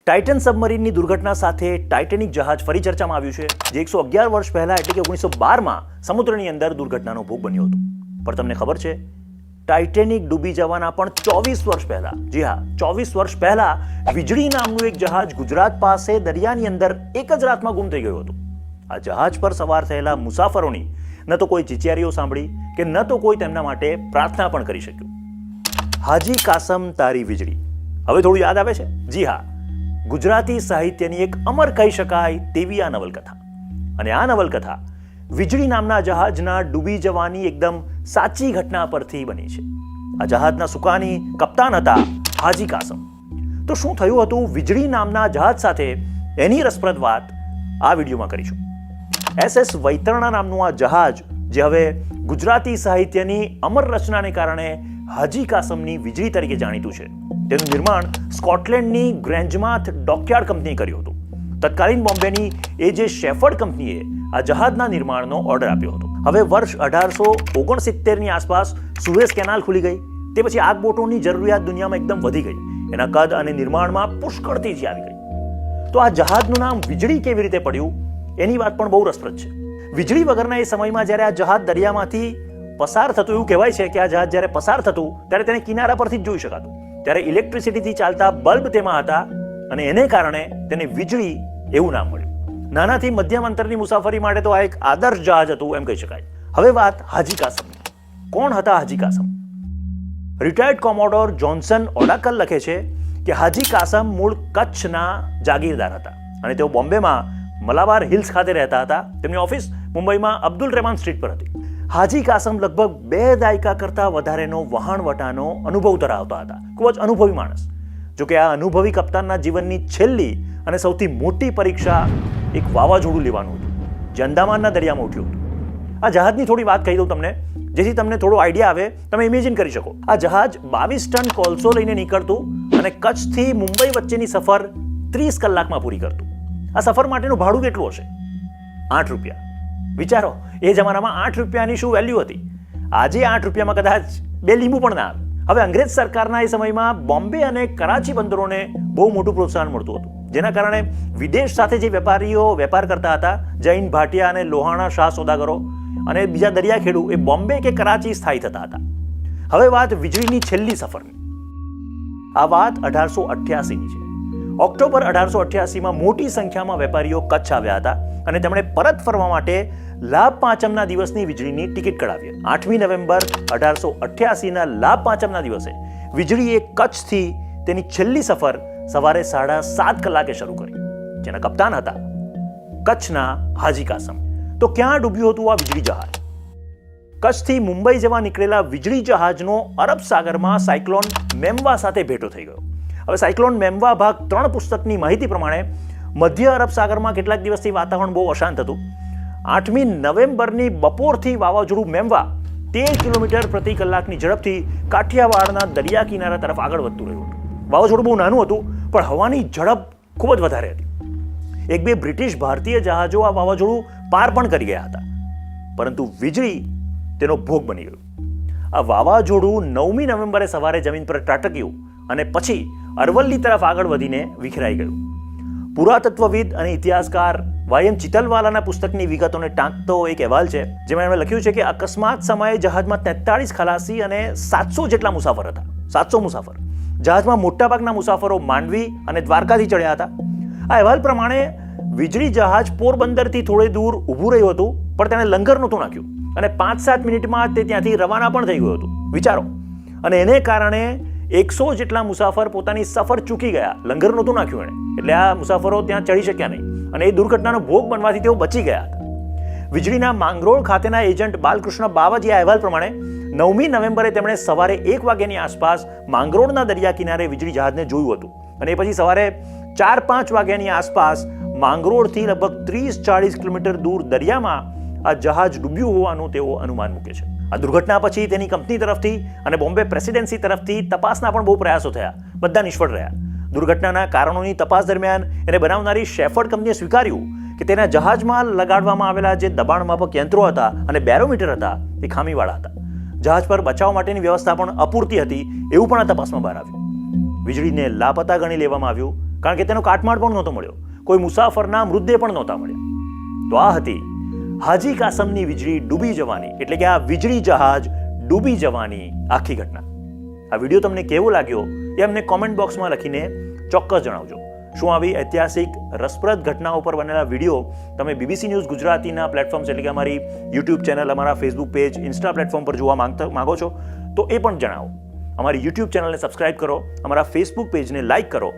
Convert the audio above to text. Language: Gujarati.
ટાઇટન સબમરીનની દુર્ઘટના સાથે ટાઇટેનિક જહાજ ફરી ચર્ચામાં આવ્યું છે, જે 111 વર્ષ પહેલા એટલે કે 1912માં સમુદ્રની અંદર દુર્ઘટનાનો ભોગ બન્યું હતું. પણ તમને ખબર છે, ટાઇટેનિક ડૂબી જવાના પણ 24 વર્ષ પહેલા, જી હા 24 વર્ષ પહેલા વીજળી નામનું એક જહાજ ગુજરાત પાસે દરિયાની અંદર એક જ રાતમાં ગુમ થઈ ગયું હતું. આ જહાજ પર સવાર થયેલા મુસાફરોની ન તો કોઈ ચીચિયારીઓ સાંભળી કે ન તો કોઈ તેમના માટે પ્રાર્થના પણ કરી શક્યું. હાજી કાસમ તારી વીજળી, હવે થોડું યાદ આવે છે? જી હા, ગુજરાતી સાહિત્યની એક અમર કહી શકાય તેવી આ નવલકથા. અને આ નવલકથા વીજળી નામના જહાજના ડૂબી જવાની એકદમ સાચી ઘટના પરથી બની છે. આ જહાજના સુકાની કપ્તાન હતા હાજી કાસમ. તો શું થયું હતું વીજળી નામના જહાજ સાથે, એની રસપ્રદ વાત આ વિડીયોમાં કરીશું. SS વૈતરણા નામનું આ જહાજ, જે હવે ગુજરાતી સાહિત્યની અમર રચનાને કારણે હાજી કાસમની વીજળી તરીકે જાણીતું છે, તેનું નિર્માણ સ્કોટલેન્ડની ગ્રેન્જમાથ ડોકયાર્ડ કંપનીએ કર્યું હતું. તત્કાલીન બોમ્બેની એ જે શેફર્ડ કંપનીએ આ જહાજના નિર્માણનો ઓર્ડર આપ્યો હતો. હવે વર્ષ 1869ની આસપાસ સુએઝ કેનાલ ખુલી ગઈ. તે પછી આગબોટોની જરૂરિયાત દુનિયામાં એકદમ વધી ગઈ. એના કદ અને નિર્માણમાં પુષ્કળ તેજી આવી ગઈ. તો આ જહાજનું નામ વીજળી કેવી રીતે પડ્યું, એની વાત પણ બહુ રસપ્રદ છે. વીજળી વગરના એ સમયમાં જ્યારે આ જહાજ દરિયામાંથી પસાર થતું, એવું કહેવાય છે કે આ જહાજ જ્યારે પસાર થતું ત્યારે તેને કિનારા પરથી જ જોઈ શકાતું. ત્યારે ઇલેક્ટ્રિસિટીથી ચાલતા બલ્બ તેમાં હતા અને એને કારણે તેને વીજળી એવું નામ મળ્યું. નાનાથી મધ્યમ અંતરની મુસાફરી માટે તો આ એક આદર્શ જહાજ હતું એમ કહી શકાય. હવે વાત હાજી કાસમની. કોણ હતા હાજી કાસમ? રિટાયર્ડ કોમોડોર જોન્સન ઓડાકલ લખે છે કે હાજી કાસમ મૂળ કચ્છના જાગીરદાર હતા અને તેઓ બોમ્બેમાં મલાબાર હિલ્સ ખાતે રહેતા હતા. તેમની ઓફિસ મુંબઈમાં અબ્દુલ રહેમાન સ્ટ્રીટ પર હતી. હાજી કાસમ લગભગ 2 દાયકા કરતાં વધારેનો વહાણવટાનો અનુભવ ધરાવતા હતા. ખૂબ જ અનુભવી માણસ. જોકે આ અનુભવી કપ્તાનના જીવનની છેલ્લી અને સૌથી મોટી પરીક્ષા એક વાવાઝોડું લેવાનું હતું, જે અંદામાનના દરિયામાં ઉઠ્યું હતું. આ જહાજની થોડી વાત કહી દઉં તમને, જેથી તમને થોડો આઈડિયા આવે, તમે ઇમેજિન કરી શકો. આ જહાજ 22 ટન કોલસો લઈને નીકળતું અને કચ્છથી મુંબઈ વચ્ચેની સફર 30 કલાકમાં પૂરી કરતું. આ સફર માટેનું ભાડું કેટલું હશે? 8 રૂપિયા. વિચારો, એ જમાનામાં 8 રૂપિયાની શું વેલ્યુ હતી. આજે 8 રૂપિયામાં કદાચ 2 લીંબુ પણ ના આવે. હવે અંગ્રેજ સરકારના એ સમયમાં બોમ્બે અને કરાચી બંદરોને બહુ મોટું પ્રોત્સાહન મળતું હતું, જેના કારણે વિદેશ સાથે જે વેપારીઓ વેપાર કરતા હતા, જૈન ભાટિયા અને લોહાણા શાહ સોદાગરો અને બીજા દરિયાખેડુ, એ બોમ્બે કે કરાચી સ્થાયી થતા હતા. હવે વાત વીજળીની છેલ્લી સફરની. આ વાત 1888ની છે. ઓક્ટોબર 1888માં મોટી સંખ્યામાં વેપારીઓ કચ્છ આવ્યા હતા અને તેમણે પરત ફરવા માટે લાભ પાંચમના દિવસની વીજળીની ટિકિટ કઢાવી. 8મી નવેમ્બર 1888ના લાભ પાંચમના દિવસે વીજળીએ કચ્છથી તેની છેલ્લી સફર સવારે 7:30 કલાકે શરૂ કરી, જેના કપ્તાન હતા કચ્છના હાજી કાસમ. તો ક્યાં ડૂબ્યું હતું આ વીજળી જહાજ? કચ્છથી મુંબઈ જવા નીકળેલા વીજળી જહાજનો અરબ સાગરમાં સાયક્લોન મેમ્વા સાથે ભેટો થઈ ગયો. હવે સાયક્લોન મેમ્વા ભાગ 3 પુસ્તકની માહિતી પ્રમાણે મધ્ય અરબ સાગરમાં કેટલાક દિવસથી વાતાવરણ બહુ અશાંત હતું. 8મી નવેમ્બરની બપોરથી વાવાઝોડું મેમ્વા 13 કિલોમીટર પ્રતિ કલાકની ઝડપથી કાઠિયાવાડના દરિયા કિનારા તરફ આગળ વધતું રહ્યું હતું. વાવાઝોડું બહુ નાનું હતું, પણ હવાની ઝડપ ખૂબ જ વધારે હતી. 1-2 બ્રિટિશ ભારતીય જહાજો આ વાવાઝોડું પાર પણ કરી ગયા હતા, પરંતુ વીજળી તેનો ભોગ બની ગયું. આ વાવાઝોડું 9મી નવેમ્બરે સવારે જમીન પર ત્રાટક્યું અને પછી અરવલ્લી તરફ આગળ વધીને વિખરાઈ ગયું. પુરાતત્વવિદ અને ઇતિહાસકાર YM ચિતલવાલાના પુસ્તકની વિગતોને ટાંકતો એક અહેવાલ છે, જેમાં એમણે લખ્યું છે કે અકસ્માત સમયે જહાજમાં 43 ખલાસી અને 700 જેટલા મુસાફર હતા. 700 મુસાફર. જહાજમાં મોટાભાગના મુસાફરો માંડવી અને દ્વારકાથી ચડ્યા હતા. આ અહેવાલ પ્રમાણે વીજળી જહાજ પોરબંદરથી થોડે દૂર ઊભું રહ્યું હતું, પણ તેને લંગર નહોતું નાખ્યું અને 5-7 મિનિટમાં તે ત્યાંથી રવાના પણ થઈ ગયું હતું. વિચારો. અને એને કારણે 100 જેટલા મુસાફર પોતાની સફર ચૂકી ગયા. લંગર નહોતું નાખ્યું એણે, એટલે આ મુસાફરો ત્યાં ચડી શક્યા નહીં અને એ દુર્ઘટનાનો ભોગ બનવાથી તેઓ બચી ગયા હતા. વીજળીના માંગરોળ ખાતેના એજન્ટ બાલકૃષ્ણ બાવાજી આ અહેવાલ પ્રમાણે 9મી નવેમ્બરે તેમણે સવારે 1 વાગ્યાની આસપાસ માંગરોળના દરિયા કિનારે વીજળી જહાજને જોયું હતું અને એ પછી સવારે 4-5 વાગ્યાની આસપાસ માંગરોળથી લગભગ 30-40 કિલોમીટર દૂર દરિયામાં આ જહાજ ડૂબ્યું હોવાનું તેઓ અનુમાન મૂકે છે. આ દુર્ઘટના પછી તેની કંપની તરફથી અને બોમ્બે પ્રેસિડેન્સી તરફથી તપાસના પણ બહુ પ્રયાસો થયા, બધા નિષ્ફળ રહ્યા. દુર્ઘટનાના કારણોની તપાસ દરમિયાન એને બનાવનારી શેફર્ડ કંપનીએ સ્વીકાર્યું કે તેના જહાજમાં લગાડવામાં આવેલા જે દબાણ માપક યંત્રો હતા અને બેરોમીટર હતા એ ખામીવાળા હતા. જહાજ પર બચાવ માટેની વ્યવસ્થા પણ અપૂરતી હતી, એવું પણ આ તપાસમાં બહાર આવ્યું. વીજળીને લાપતા ગણી લેવામાં આવ્યું, કારણ કે તેનો કાટમાળ પણ નહોતો મળ્યો, કોઈ મુસાફરના મૃતદેહ પણ નહોતા મળ્યા. તો આ હતી હાજી કાસમની વીજળી ડૂબી જવાની, એટલે કે આ વીજળી જહાજ ડૂબી જવાની આખી ઘટના. આ વિડીયો તમને કેવો લાગ્યો એ અમને કોમેન્ટ બોક્સમાં લખીને ચોક્કસ જણાવજો. શું આવી ઐતિહાસિક રસપ્રદ ઘટનાઓ પર બનેલા વિડીયો તમે BBC ન્યૂઝ ગુજરાતીના પ્લેટફોર્મ્સ એટલે કે અમારી યુટ્યુબ ચેનલ, અમારા ફેસબુક પેજ, ઇન્સ્ટા પ્લેટફોર્મ પર જોવા માંગો છો તો એ પણ જણાવો. અમારી યુટ્યુબ ચેનલને સબસ્ક્રાઇબ કરો, અમારા ફેસબુક પેજને લાઇક કરો